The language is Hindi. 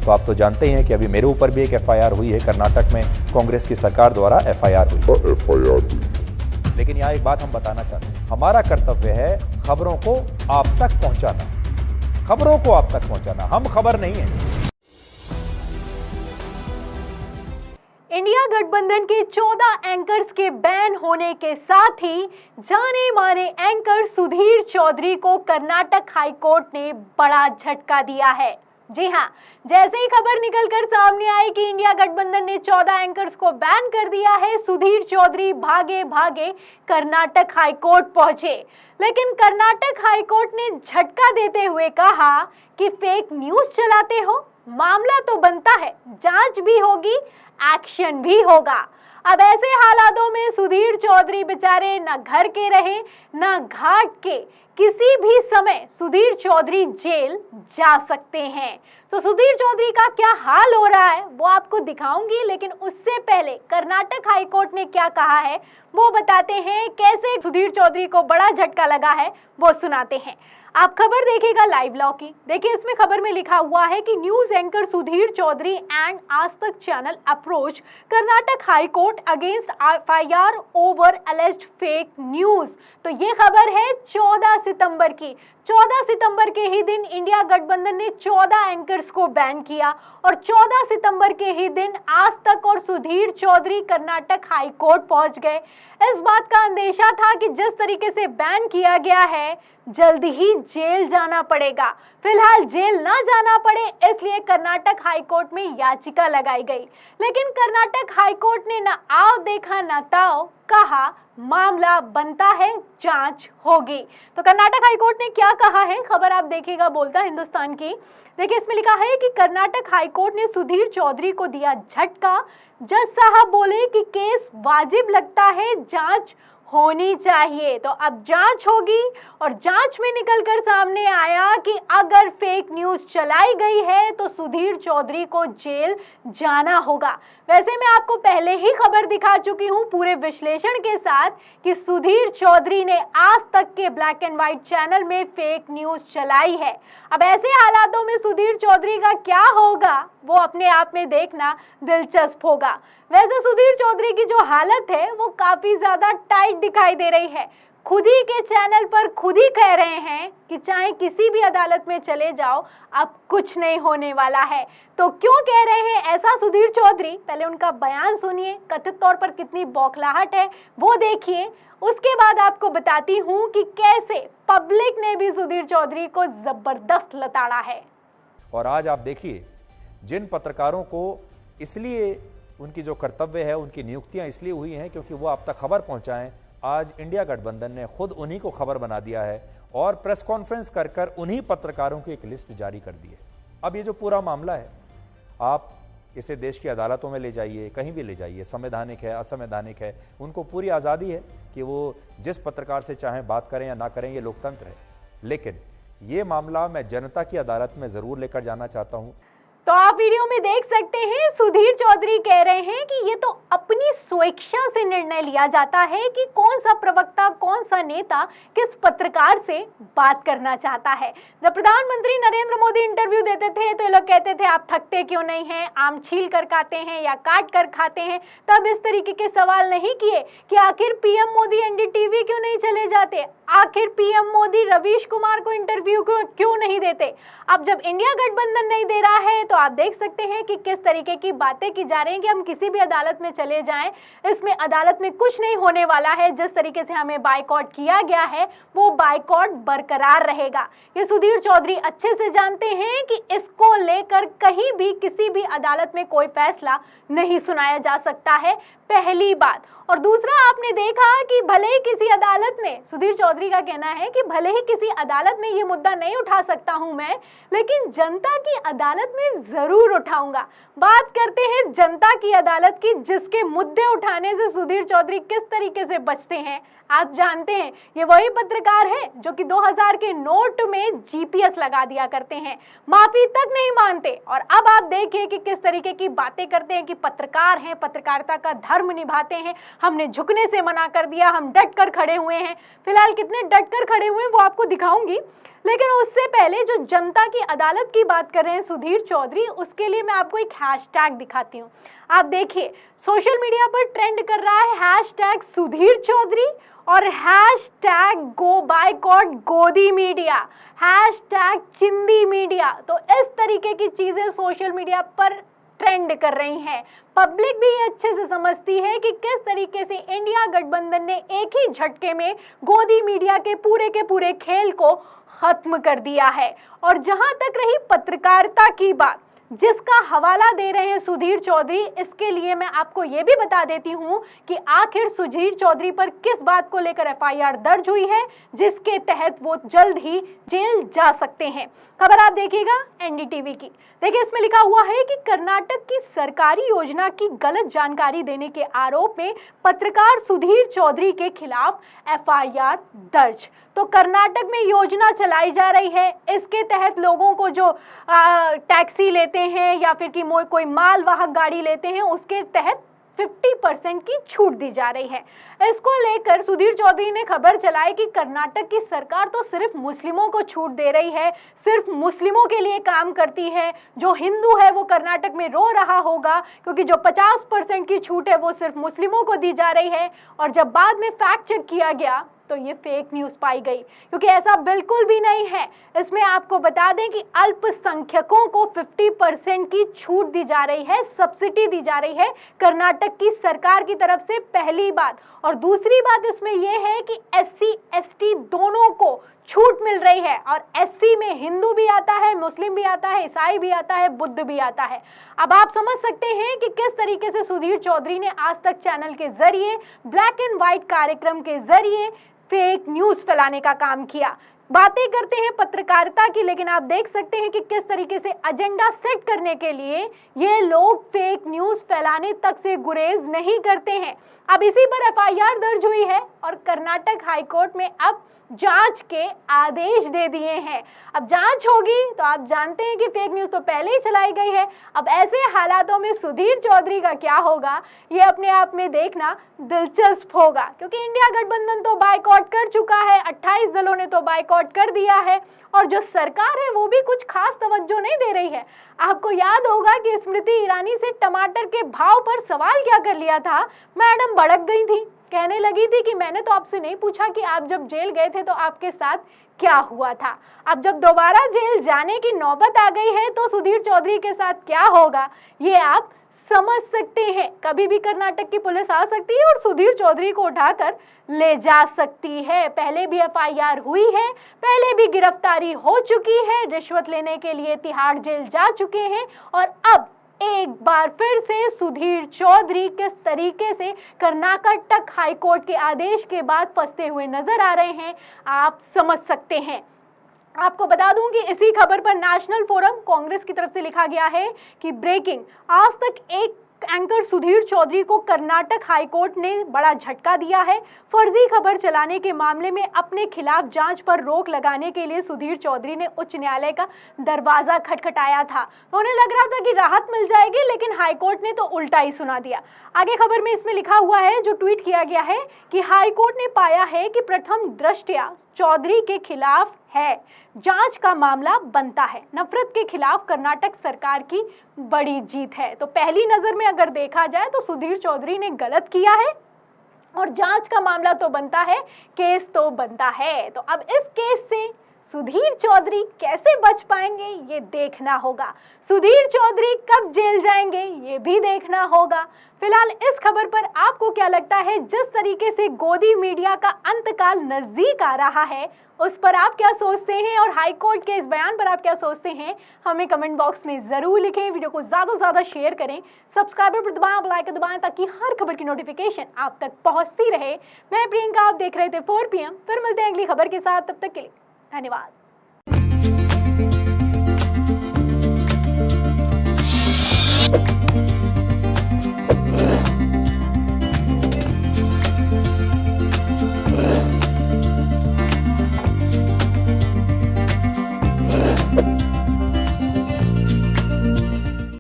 तो आप तो जानते ही हैं कि अभी मेरे ऊपर भी एक एफआईआर हुई है, कर्नाटक में कांग्रेस की सरकार द्वारा एफआईआर हुई। लेकिन यहाँ एक बात हम बताना चाहते हैं, हमारा कर्तव्य है खबरों को आप तक पहुंचाना, खबरों को आप तक पहुंचाना, हम खबर नहीं है। इंडिया गठबंधन के 14 एंकर्स के बैन होने के साथ ही जाने माने एंकर सुधीर चौधरी को कर्नाटक हाईकोर्ट ने बड़ा झटका दिया है। जी हां, जैसे ही खबर निकलकर सामने आई कि इंडिया गठबंधन ने 14 एंकर्स को बैन कर दिया है, सुधीर चौधरी भागे भागे कर्नाटक हाईकोर्ट पहुंचे। लेकिन कर्नाटक हाईकोर्ट ने झटका देते हुए कहा कि फेक न्यूज चलाते हो, मामला तो बनता है, जांच भी होगी, एक्शन भी होगा। अब ऐसे हालातों में सुधीर चौधरी बेचारे न घर के रहे न घाट के, किसी भी समय सुधीर चौधरी जेल जा सकते हैं। तो सुधीर चौधरी का क्या हाल हो रहा है वो आपको दिखाऊंगी, लेकिन उससे पहले कर्नाटक हाईकोर्ट ने क्या कहा है वो बताते हैं। कैसे सुधीर चौधरी को बड़ा झटका लगा है वो सुनाते हैं। आप खबर देखिएगा लाइव लॉ की। देखिए, इसमें खबर में लिखा हुआ है कि news anchor Sudhir Chaudhary and Aaj Tak channel approach Karnataka high court against FIR over alleged fake news. तो ये खबर है 14 सितंबर की। 14 सितंबर के ही दिन इंडिया गठबंधन ने 14 एंकर्स को बैन किया और 14 सितंबर के ही दिन आज तक और सुधीर चौधरी कर्नाटक हाई कोर्ट पहुंच गए। इस बात का अंदेशा था कि जिस तरीके से बैन किया गया है, जल्द ही जेल जाना पड़ेगा। फिलहाल जेल ना जाना पड़े इसलिए कर्नाटक हाईकोर्ट में याचिका लगाई गई, लेकिन कर्नाटक हाईकोर्ट ने ना आओ देखा ना ताओ, कहा मामला बनता है, जांच होगी। तो कर्नाटक हाईकोर्ट ने क्या कहा है, खबर आप देखिएगा बोलता हिंदुस्तान की। देखिए, इसमें लिखा है कि कर्नाटक हाईकोर्ट ने सुधीर चौधरी को दिया झटका। जज साहब बोले कि केस वाजिब लगता है, जांच होनी चाहिए। तो अब जांच होगी और जांच में निकलकर सामने आया कि अगर फेक न्यूज चलाई गई है तो सुधीर चौधरी को जेल जाना होगा। वैसे मैं आपको पहले ही खबर दिखा चुकी हूं पूरे विश्लेषण के साथ कि सुधीर चौधरी ने आज तक के ब्लैक एंड व्हाइट चैनल में फेक न्यूज चलाई है। अब ऐसे हालातों में सुधीर चौधरी का क्या होगा वो अपने आप में देखना दिलचस्प होगा। वैसे सुधीर चौधरी की जो हालत है वो काफी ज्यादा टाइट दिखाई दे रही है। खुद ही के चैनल पर खुद ही कह रहे हैं कि चाहे किसी भी अदालत में चले जाओ, अब कुछ नहीं होने वाला है। तो क्यों कह रहे हैं ऐसा सुधीर चौधरी, पहले उनका बयान सुनिए, कथित तौर पर कितनी बौखलाहट है वो देखिए। उसके बाद आपको बताती हूँ कि कैसे पब्लिक ने भी सुधीर चौधरी को जबरदस्त लताड़ा है। और आज आप देखिए, जिन पत्रकारों को इसलिए उनकी जो कर्तव्य है, उनकी नियुक्तियां इसलिए हुई हैं क्योंकि वो आप तक खबर पहुंचाएं, आज इंडिया गठबंधन ने खुद उन्हीं को खबर बना दिया है और प्रेस कॉन्फ्रेंस कर कर उन्हीं पत्रकारों की एक लिस्ट जारी कर दी है। अब ये जो पूरा मामला है, आप इसे देश की अदालतों में ले जाइए, कहीं भी ले जाइए, संवैधानिक है, असंवैधानिक है, उनको पूरी आज़ादी है कि वो जिस पत्रकार से चाहें बात करें या ना करें, ये लोकतंत्र है। लेकिन ये मामला मैं जनता की अदालत में ज़रूर लेकर जाना चाहता हूँ। तो आप वीडियो में देख सकते हैं सुधीर चौधरी कह रहे हैं कि ये तो अपनी स्वेच्छा से निर्णय लिया जाता है कि कौन सा प्रवक्ता, कौन सा नेता किस पत्रकार से बात करना चाहता है। जब प्रधानमंत्री नरेंद्र मोदी इंटरव्यू देते थे तो ये लोग कहते थे आप थकते क्यों नहीं हैं, आम छील कर खाते हैं या काट कर खाते हैं। तब इस तरीके के सवाल नहीं किए कि आखिर पीएम मोदी एनडीटीवी क्यों नहीं चले जाते, आखिर पीएम मोदी रवीश कुमार को इंटरव्यू क्यों नहीं देते। अब जब इंडिया गठबंधन नहीं दे रहा है तो आप देख सकते हैं कि किस तरीके की बातें की जा रही हैं कि हम किसी भी अदालत में चले जाएं, इसमें अदालत में कुछ नहीं होने वाला है। जिस तरीके से हमें बायकॉट किया गया है वो बायकॉट बरकरार रहेगा। ये सुधीर चौधरी अच्छे से जानते हैं कि इसको लेकर कहीं भी किसी भी अदालत में कोई फैसला नहीं सुनाया जा सकता है, पहली बात। और दूसरा, आपने देखा कि भले ही किसी अदालत में, सुधीर चौधरी का कहना है कि भले ही किसी अदालत में ये मुद्दा नहीं उठा सकता हूं मैं, लेकिन जनता की अदालत में जरूर उठाऊंगा। बात करते हैं जनता की अदालत की, जिसके मुद्दे उठाने से सुधीर चौधरी किस तरीके से बचते हैं आप जानते हैं। ये वही पत्रकार है जो कि 2000 के नोट में जीपीएस लगा दिया करते हैं, माफी तक नहीं मानते। और अब आप देखिए कि किस तरीके की बातें करते हैं कि पत्रकार हैं, पत्रकारिता का धर्म निभाते हैं। हमने झुकने से मना कर दिया, हम डट कर खड़े हुए हैं। फिलहाल कितने डट कर खड़े हुए हैं वो आपको दिखाऊंगी, लेकिन उससे पहले जो जनता की अदालत की बात कर रहे हैं सुधीर चौधरी, उसके लिए मैं आपको एक हैशटैग दिखाती हूँ। आप देखिए, सोशल मीडिया पर ट्रेंड कर रहा है हैशटैग सुधीर चौधरी और हैशटैग गो बायकॉट गोदी मीडिया, हैशटैग चिंदी मीडिया। तो इस तरीके की चीजें सोशल मीडिया पर ट्रेंड कर रही हैं। पब्लिक भी अच्छे से समझती है कि किस तरीके से इंडिया गठबंधन ने एक ही झटके में गोदी मीडिया के पूरे खेल को खत्म कर दिया है। और जहां तक रही पत्रकारिता की बात, जिसका हवाला दे रहे हैं सुधीर चौधरी, इसके लिए मैं आपको यह भी बता देती हूं कि आखिर सुधीर चौधरी पर किस बात को लेकर एफआईआर दर्ज हुई है, जिसके तहत वो जल्द ही जेल जा सकते हैं। खबर आप देखिएगा एनडीटीवी की। देखिए, इसमें लिखा हुआ है कि कर्नाटक की सरकारी योजना की गलत जानकारी देने के आरोप में पत्रकार सुधीर चौधरी के खिलाफ एफआईआर दर्ज। तो कर्नाटक में योजना चलाई जा रही है, इसके तहत लोगों को जो टैक्सी लेते हैं या फिर कि कोई मालवाहक गाड़ी लेते हैं, उसके तहत 50% की छूट दी जा रही है। इसको लेकर सुधीर चौधरी ने खबर चलाई कि कर्नाटक की सरकार तो सिर्फ मुस्लिमों को छूट दे रही है, सिर्फ मुस्लिमों के लिए काम करती है। जो हिंदू है वो कर्नाटक में रो रहा होगा, क्योंकि जो 50% की छूट है वो सिर्फ मुस्लिमों को दी जा रही है। और जब बाद में फैक्ट चेक किया गया तो ये फेक न्यूज़ पाई गई, क्योंकि ऐसा बिल्कुल भी नहीं है। इसमें आपको बता दें कि अल्पसंख्यकों को 50% की छूट दी जा रही है, सब्सिडी दी जा रही है कर्नाटक की सरकार की तरफ से, पहली बात। और दूसरी बात इसमें यह है कि SC ST दोनों को छूट मिल रही है। और SC में हिंदू भी आता है, मुस्लिम भी आता है, ईसाई भी आता है, बुद्ध भी आता है। अब आप समझ सकते हैं कि किस तरीके से सुधीर चौधरी ने आज तक चैनल के जरिए, ब्लैक एंड व्हाइट कार्यक्रम के जरिए फेक न्यूज फैलाने का काम किया। बातें करते हैं पत्रकारिता की, लेकिन आप देख सकते हैं कि किस तरीके से एजेंडा सेट करने के लिए ये लोग फेक न्यूज फैलाने तक से गुरेज नहीं करते हैं। अब इसी पर एफआईआर दर्ज हुई है और कर्नाटक हाईकोर्ट में अब जांच के आदेश दे दिए हैं। अब जांच होगी तो आप जानते हैं कि फेक न्यूज तो पहले ही चलाई गई है। अब ऐसे हालातों में सुधीर चौधरी का क्या होगा, ये अपने आप में देखना दिलचस्प होगा, क्योंकि इंडिया गठबंधन तो बायकॉट कर चुका है, 28 दलों ने तो बायकॉट कर दिया है और जो सरकार है वो भी कुछ खास तवज्जो नहीं दे रही है। आपको याद होगा कि स्मृति ईरानी से टमाटर के भाव पर सवाल क्या कर लिया था, मैडम भड़क गई थी, कहने लगी थी कि मैंने तो आपसे नहीं पूछा कि आप जब जेल गए थे तो आपके साथ क्या हुआ था। अब जब दोबारा जेल जाने की नौबत आ गई है तो सुधीर चौधरी के साथ क्या होगा ये आप समझ सकते हैं। कभी भी कर्नाटक की पुलिस आ सकती है और सुधीर चौधरी को उठाकर ले जा सकती है। पहले भी एफआईआर हुई है, पहले भी गिरफ्तारी हो चुकी है, रिश्वत लेने के लिए तिहाड़ जेल जा चुके हैं और अब एक बार फिर से सुधीर चौधरी किस तरीके से कर्नाटक हाईकोर्ट के आदेश के बाद फंसते हुए नजर आ रहे हैं, आप समझ सकते हैं। आपको बता दूं कि इसी खबर पर नेशनल फोरम कांग्रेस की तरफ से लिखा गया है कि ब्रेकिंग, आज तक एक एंकर सुधीर चौधरी को कर्नाटक हाईकोर्ट ने बड़ा झटका दिया है। फर्जी खबर चलाने के मामले में अपने खिलाफ जांच पर रोक लगाने के लिए सुधीर चौधरी ने उच्च न्यायालय का दरवाजा खटखटाया था। तो उन्हें लग रहा था कि राहत मिल जाएगी, लेकिन हाईकोर्ट ने तो उल्टा ही सुना दिया। आगे खबर में इसमें लिखा हुआ है, जो ट्वीट किया गया है, कि हाईकोर्ट ने पाया है कि प्रथम दृष्टया चौधरी के खिलाफ है, जांच का मामला बनता है। नफरत के खिलाफ कर्नाटक सरकार की बड़ी जीत है। तो पहली नजर में अगर देखा जाए तो सुधीर चौधरी ने गलत किया है और जांच का मामला तो बनता है, केस तो बनता है। तो अब इस केस से सुधीर चौधरी कैसे बच पाएंगे ये देखना होगा। सुधीर चौधरी कब जेल जाएंगे ये भी देखना होगा। फिलहाल इस खबर पर आपको क्या लगता है, जिस तरीके से गोदी मीडिया का अंतकाल नजदीक आ रहा है उस पर आप क्या सोचते हैं और हाईकोर्ट के इस बयान पर आप क्या सोचते हैं, हमें कमेंट बॉक्स में जरूर लिखें। वीडियो को ज्यादा से ज्यादा शेयर करें, सब्सक्राइबर पर दबाएं, बेल आइकन दबाएं ताकि हर खबर की नोटिफिकेशन आप तक पहुंचती रहे। मैं प्रियंका, आप देख रहे थे 4 PM। फिर मिलते हैं अगली खबर के साथ, तब तक के लिए धन्यवाद।